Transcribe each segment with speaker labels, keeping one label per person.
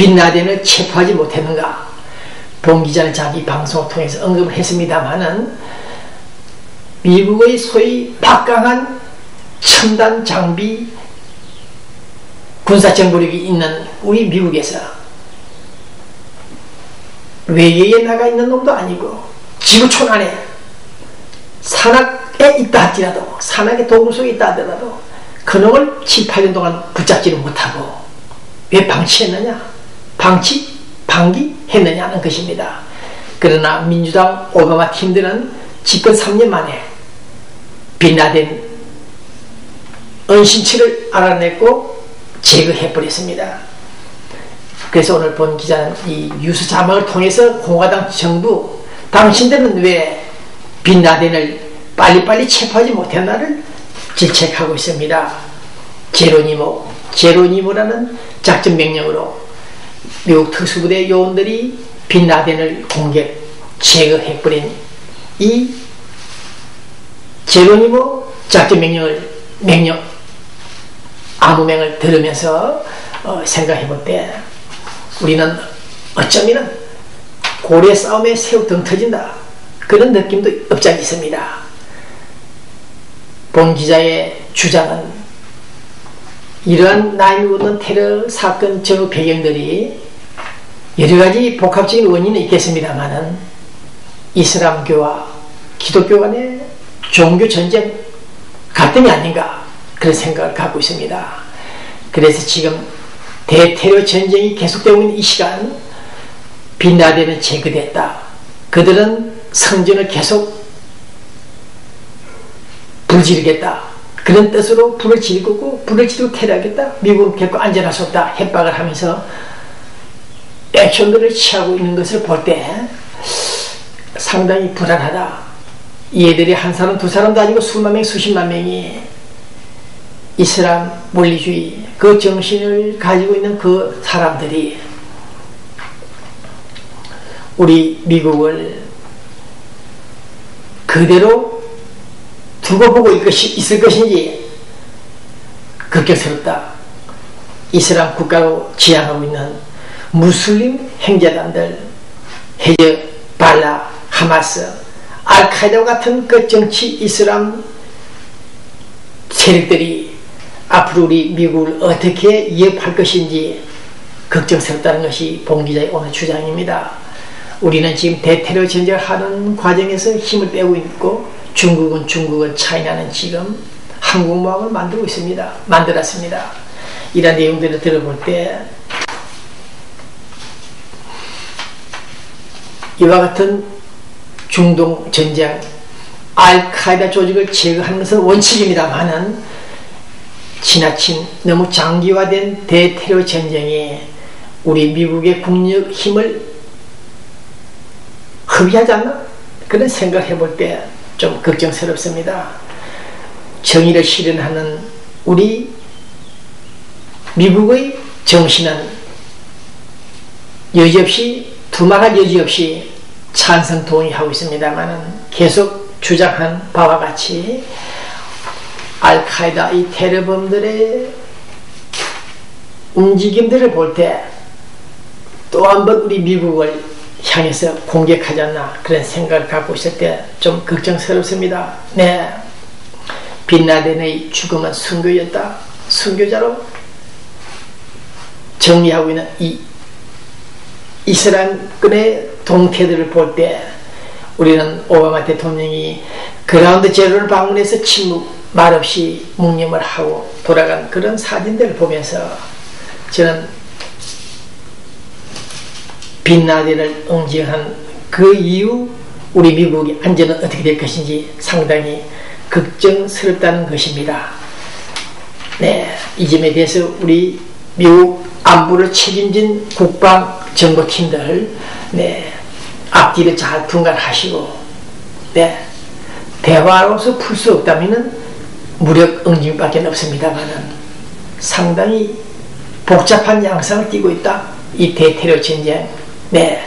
Speaker 1: 빈라덴을 체포하지 못했는가? 본 기자는 자기 방송을 통해서 언급을 했습니다마는 미국의 소위 막강한 첨단 장비 군사 정보력이 있는 우리 미국에서 외계에 나가 있는 놈도 아니고 지구촌 안에 산악에 있다 할지라도, 산악의 도굴 속에 있다 하더라도 그 놈을 7, 8년 동안 붙잡지를 못하고 왜 방치했느냐? 방기했느냐는 것입니다. 그러나 민주당 오바마 팀들은 집권 3년 만에 빈라덴 은신처를 알아냈고 제거해버렸습니다. 그래서 오늘 본 기자는 이 뉴스 자막을 통해서 공화당 정부, 당신들은 왜 빈라덴을 빨리빨리 체포하지 못했나를 질책하고 있습니다. 제로니모라는 작전 명령으로 미국 특수부대 요원들이 빈라덴을 공격, 제거해버린 이 제로니모 작전 암호명을 들으면서 생각해볼 때 우리는 어쩌면 고래 싸움에 새우 등 터진다, 그런 느낌도 없지 않아 있습니다. 본 기자의 주장은 이러한 9/11 테러 사건 전후 배경들이 여러가지 복합적인 원인은 있겠습니다마는 이슬람교와 기독교 간의 종교전쟁 갈등이 아닌가, 그런 생각을 갖고 있습니다. 그래서 지금 대테러 전쟁이 계속되고 있는 이 시간 빈라덴은 제거됐다, 그들은 성전을 계속 불지르겠다, 그런 뜻으로 불을 지르고 테러하겠다, 미국은 결코 안전할 수 없다 협박을 하면서 액션들을 취하고 있는 것을 볼 때 상당히 불안하다. 얘들이 한 사람 두 사람도 아니고 수만 명 수십만 명이 이슬람 원리주의 그 정신을 가지고 있는 그 사람들이 우리 미국을 그대로 두고 보고 있을 것인지 걱정스럽다. 이슬람 국가로 지향하고 있는 무슬림 행자단들, 헤즈발라, 하마스, 알카이다와 같은 그 정치 이슬람 세력들이 앞으로 우리 미국을 어떻게 위협할 것인지 걱정스럽다는 것이 본 기자의 오늘 주장입니다. 우리는 지금 대테러 전쟁을 하는 과정에서 힘을 빼고 있고 중국은 차이나는 지금 항공모함을 만들었습니다. 이런 내용들을 들어볼 때 이와 같은 중동 전쟁, 알카이다 조직을 제거하는 것은 원칙입니다만은 지나친 너무 장기화된 대테러 전쟁에 우리 미국의 국력 힘을 허비하지 않나? 그런 생각을 해볼 때 좀 걱정스럽습니다. 정의를 실현하는 우리 미국의 정신은 여지없이, 두말할 여지없이 찬성 동의하고 있습니다만은 계속 주장한 바와 같이 알카이다 이 테러범들의 움직임들을 볼 때 또 한 번 우리 미국을 향해서 공격하지 않나, 그런 생각을 갖고 있을 때 좀 걱정스럽습니다. 네, 빈라덴의 죽음은 순교였다. 순교자로 정리하고 있는 이 이슬람권의 동태들을 볼 때 우리는 오바마 대통령이 그라운드 제로를 방문해서 침묵 말없이 묵념을 하고 돌아간 그런 사진들을 보면서 저는 빈라덴을 응징한 그 이후 우리 미국의 안전은 어떻게 될 것인지 상당히 걱정스럽다는 것입니다. 네, 이 점에 대해서 우리 미국 안보를 책임진 국방정보팀들, 네, 앞뒤를 잘 분간하시고, 네, 대화로서 풀 수 없다면은 무력 응징밖에 없습니다만은 상당히 복잡한 양상을 띠고 있다. 이 대테러 전쟁, 네,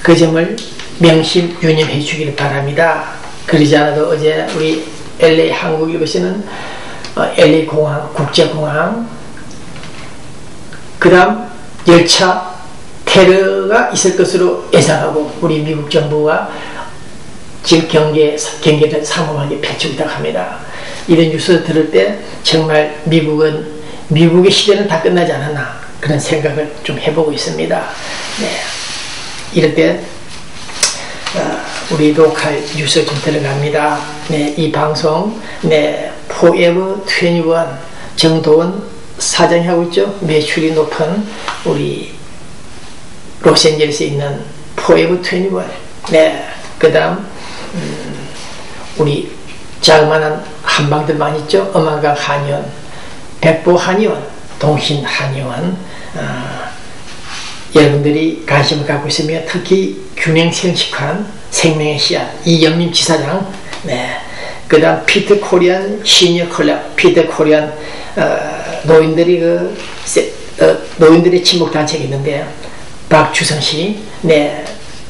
Speaker 1: 그 점을 명심 유념해 주기를 바랍니다. 그러지 않아도 어제 우리 LA 한국일보에서는 LA 공항, 국제공항, 그 다음 열차 테러가 있을 것으로 예상하고 우리 미국 정부가 지금 경계를 삼엄하게 펼치고 있다고 합니다. 이런 뉴스 들을 때 정말 미국의 시대는 다 끝나지 않았나 그런 생각을 좀 해보고 있습니다. 네. 이럴 때 우리 로컬 뉴스 좀 들어갑니다. 네, 이 방송 포에버 21 정도원 사장이 하고 있죠. 매출이 높은 우리 로스앤젤레스에 있는 포에버 21. 네, 그 다음 우리 자그마한 한방들만 있죠. 엄한강 한의원, 백보 한의원, 동신 한의원. 여러분들이 관심을 갖고 있으면 특히 균형생식환 생명의 씨앗 이영림 지사장, 그 다음 피트 코리안 시니어 클럽, 피트 코리안 노인들이 노인들의 친목단체가 있는데 박주성 씨,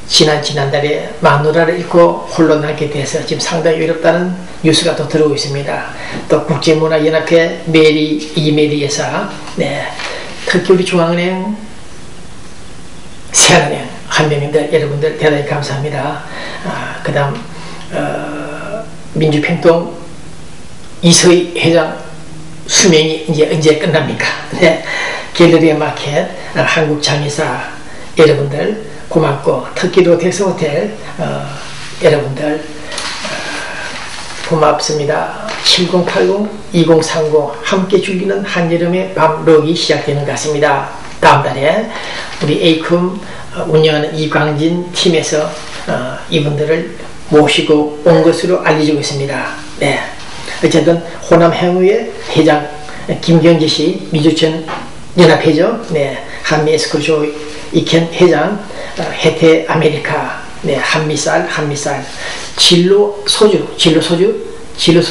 Speaker 1: 지난달에 마누라를 잃고 홀로 남게 돼서 지금 상당히 외롭다는 뉴스가 또 들어오고 있습니다. 또 국제문화연합회 이메리 여사, 특히 우리 중앙은행, 세한은행 한명인들 여러분들 대단히 감사합니다. 그 다음 민주평통 이서희 회장 수명이 이제 끝납니까? 갤러리아 마켓 한국 장의사 여러분들 고맙고, 특히 롯데스 호텔 여러분들 고맙습니다. 7080-2030 함께 즐기는 한여름의 밤록이 시작되는 것 같습니다. 다음 달에 우리 에이쿰 운영하는 이광진 팀에서 이분들을 모시고 온 것으로 알려지고 있습니다. 어쨌든 호남 행우의 회장 김경재 씨, 미주천 연합회죠. 한미 에스코쇼 이켄 회장, 해태 아메리카, 한미쌀, 진로 소주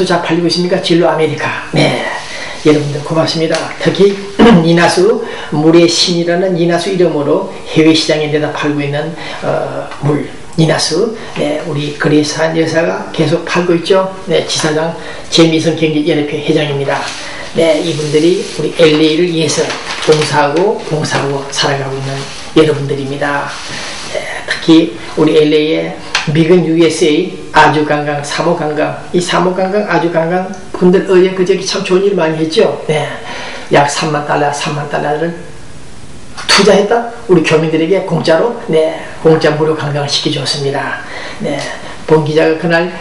Speaker 1: 잘 팔리고 있습니까? 진로 아메리카. 여러분들 고맙습니다. 특히 니나수 물의 신이라는 니나수 이름으로 해외 시장에 내다 팔고 있는 물 니나수, 우리 그리산 여사가 계속 팔고 있죠. 지사장 재미선 경제연합회 회장입니다. 이분들이 우리 LA를 위해서 봉사하고 살아가고 있는 여러분들입니다. 특히 우리 LA의 미근 USA 아주관광, 사모관광, 이 사모관광, 아주관광 분들 어제 그저께 참 좋은 일 많이 했죠. 약 3만 달러를 투자했다. 우리 교민들에게 공짜로, 공짜 무료 관광을 시켜줬습니다. 본 기자가 그날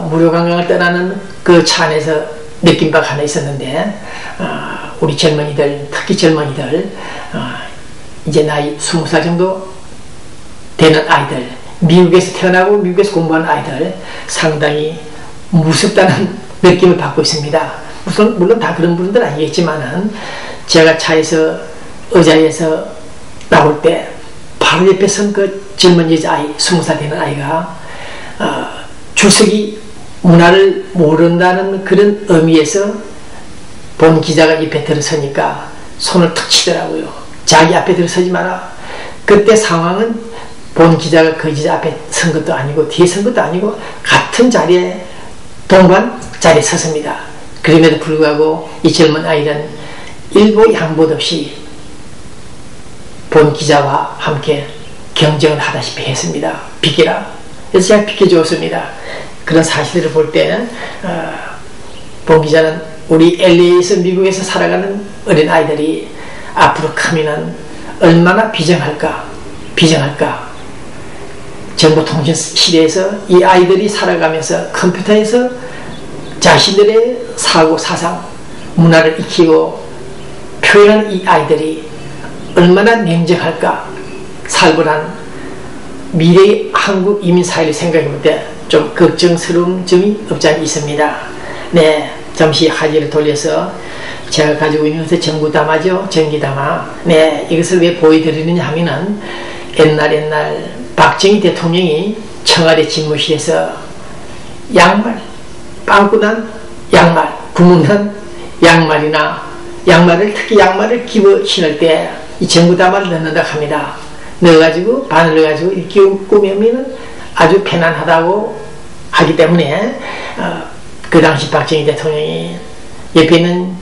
Speaker 1: 무료 관광을 떠나는 그 차 안에서 느낀 바가 하나 있었는데, 우리 젊은이들, 특히 젊은이들, 이제 나이 20살 정도 되는 아이들, 미국에서 태어나고 미국에서 공부하는 아이들 상당히 무섭다는 느낌을 받고 있습니다. 물론 다 그런 분들 아니겠지만은, 제가 차에서 의자에서 나올 때 바로 옆에 선 그 젊은 여자아이, 20살 되는 아이가 출석이 문화를 모른다는 그런 의미에서 본 기자가 옆에 들어서니까 손을 탁 치더라고요. 자기 앞에 들어서지 마라. 그때 상황은 본 기자가 그 기자 앞에 선 것도 아니고 뒤에 선 것도 아니고 같은 자리에 동반 자리에 섰습니다. 그럼에도 불구하고 이 젊은 아이는 일보 양보도 없이 본 기자와 함께 경쟁을 하다시피 했습니다. 비켜라. 그래서 제가 비켜주었습니다. 그런 사실들을 볼 때는 본 기자는 우리 LA에서 미국에서 살아가는 어린 아이들이 앞으로 크면은 얼마나 비정할까. 정보통신 시대에서 이 아이들이 살아가면서 컴퓨터에서 자신들의 사고, 사상, 문화를 익히고 표현하는 이 아이들이 얼마나 냉정할까. 살벌한 미래의 한국 이민사회를 생각해볼 때 좀 걱정스러운 점이 없지 않아 있습니다. 잠시 화제를 돌려서 제가 가지고 있는 것은 전기담화죠. 전기담화. 이것을 왜 보여드리느냐 하면은 옛날 박정희 대통령이 청와대 집무실에서 양말, 빵꾸난 양말, 구멍난 양말을 특히 양말을 끼워 신을 때 이 전구담화를 넣는다 합니다. 넣어가지고 바늘 넣어가지고 이렇게 꾸미면은 아주 편안하다고 하기 때문에 그 당시 박정희 대통령이 옆에 있는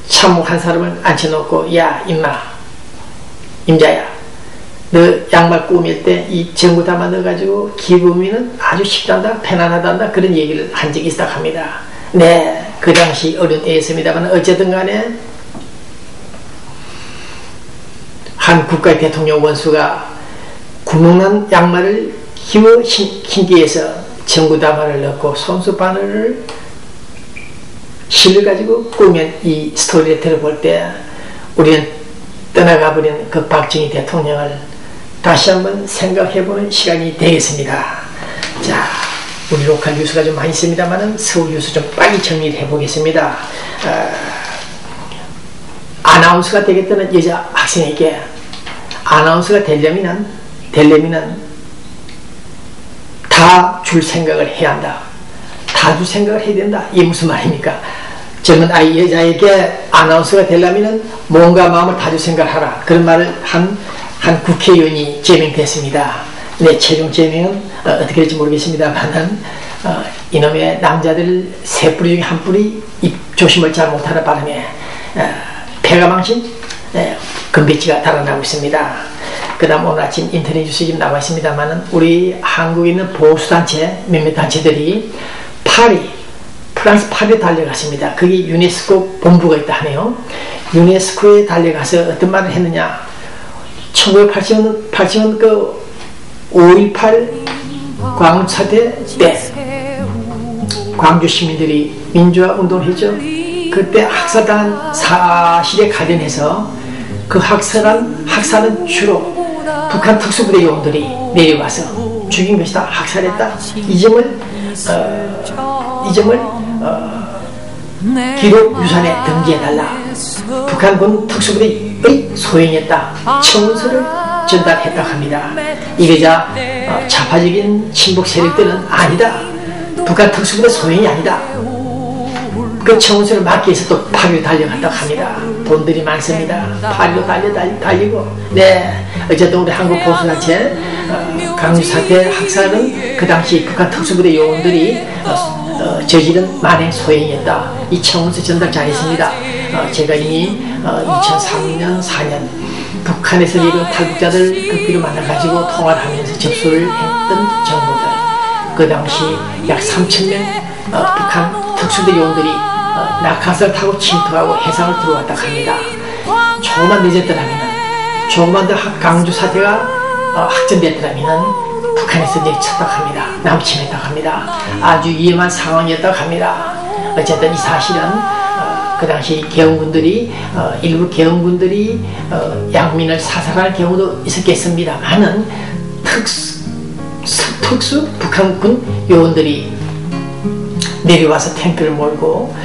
Speaker 1: 참모 한 사람을 앉혀놓고, 야 임마, 임자야, 양말 꾸밀 때 이 전구 담아 넣어가지고 기부으면 아주 쉽단다, 편안하단다, 그런 얘기를 한 적이 있다 합니다. 네, 그 당시 어려운 때였습니다만 어쨌든 간에 한 국가의 대통령 원수가 구멍난 양말을 기워 신기 위해서 전구 담화를 넣고 손수 바늘을 실을 가지고 꾸민 이 스토리를 들어볼 때 우리는 떠나가 버린 그 박정희 대통령을 다시 한번 생각해보는 시간이 되겠습니다. 자, 우리 로컬 뉴스가 좀 많이 있습니다만 서울 뉴스 좀 빨리 정리를 해보겠습니다. 아나운서가 되겠다는 여자 학생에게 아나운서가 되려면 다 줄 생각을 해야 한다. 다 줄 생각을 해야 된다. 이게 무슨 말입니까? 젊은 아이 여자에게 아나운서가 되려면 몸과 마음을 다 줄 생각을 하라. 그런 말을 한 국회의원이 제명됐습니다. 네, 최종 제명은 어떻게 될지 모르겠습니다만 이놈의 남자들 세 뿌리 중에 한 뿌리 입 조심을 잘 못하는 바람에 폐가 망신 금배지가 달아나고 있습니다. 그 다음 오늘 아침 인터넷 뉴스 지금 나와 있습니다만 우리 한국에 있는 보수단체 몇몇 단체들이 프랑스 파리에 달려갔습니다. 거기 유네스코 본부가 있다 하네요. 유네스코에 달려가서 어떤 말을 했느냐, 1980년 그 5.18 광주사태 때 광주 시민들이 민주화 운동을 했죠. 그때 학살당한 사실에 관련해서 그 학살은 주로 북한 특수부대 요원들이 내려와서 죽인 것이다, 학살했다. 이 점을 기록 유산에 등기해달라. 북한군 특수부대의 소행했다. 청문서를 전달했다 합니다. 이러자 좌파적인 친북 세력들은 아니다. 북한 특수부대 소행이 아니다. 그 청문서를 막기 위해서 또 파리로 달려갔다고 합니다. 돈들이 많습니다. 파리로 달리고. 네, 어쨌든 우리 한국 보수단체 광주사태 학살은 그 당시 북한 특수부대 요원들이 저지른 만행 소행이었다. 이 청문서 전달 잘했습니다. 제가 이미 2003년 4년 북한에서 내려온 탈북자들 극비로 만나가지고 통화를 하면서 접수를 했던 정보들, 그 당시 약 3,000명 북한 특수부대 요원들이 낙하산을 타고 침투하고 해상을 들어왔다 합니다. 조금만 늦었더라면, 조금만 더 강주 사태가 확전됐더라면 북한에서 내쳤다고 합니다. 남침했다고 합니다. 아주 위험한 상황이었다고 합니다. 어쨌든 이 사실은 그 당시 개헌군들이 일부 개헌군들이 양민을 사살할 경우도 있었겠습니다만은 특수 북한군 요원들이 내려와서 탱크를 몰고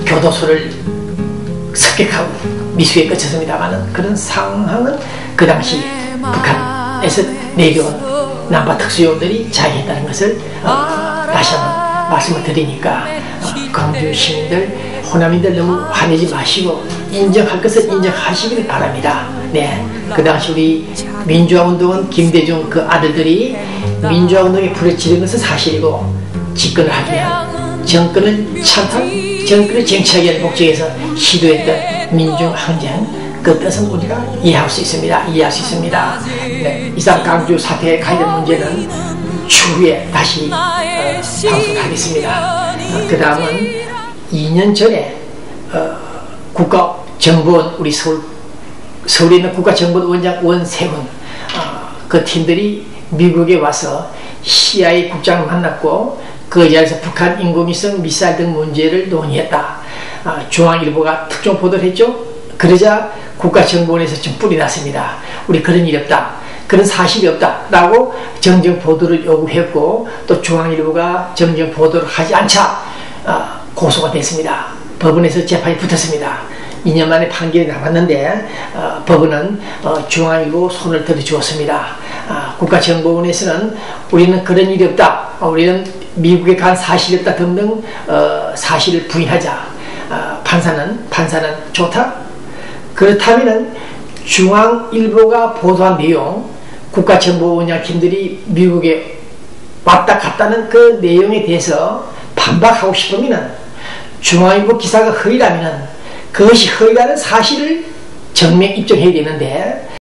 Speaker 1: 교도소를 습격하고 미수에 끝쳤습니다만은 그런 상황은 그 당시 북한에서 내려온 남바 특수요원들이 자해했다는 것을 다시 한번 말씀을 드리니까 광주 시민들, 호남인들 너무 화내지 마시고 인정할 것을 인정하시길 바랍니다. 네, 그 당시 우리 민주화운동은 김대중 그 아들들이 민주화운동에 불을 지른 것은 사실이고 집권을 하기 위한 정권을 쟁취하기 위한 목적에서 시도했던 민중항쟁, 그 뜻은 우리가 이해할 수 있습니다. 네, 이상 강주 사태에 관련 문제는 추후에 다시 방송하겠습니다. 그 다음은 2년 전에 국가정보원, 우리 서울에 있는 국가정보원 원장 원세훈 그 팀들이 미국에 와서 CIA 국장을 만났고 그 자리에서 북한 인공위성 미사일 등 문제를 논의했다. 중앙일보가 특종 보도를 했죠. 그러자 국가정보원에서 좀 뿔이 났습니다. 우리 그런 일이 없다, 그런 사실이 없다 라고 정정 보도를 요구했고, 또 중앙일보가 정정 보도를 하지 않자 고소가 됐습니다. 법원에서 재판이 붙었습니다. 2년 만에 판결이 나왔는데 법원은 중앙일보 손을 들어주었습니다. 국가정보원에서는 우리는 그런 일이 없다, 우리는 미국에 간 사실이 없다 등등 사실을 부인하자. 판사는 좋다. 그렇다면 중앙일보가 보도한 내용, 국가정보원장 팀들이 미국에 왔다 갔다는 그 내용에 대해서 반박하고 싶으면, 중앙일보 기사가 허위라면 그것이 허위라는 사실을 정명 입증해야 되는데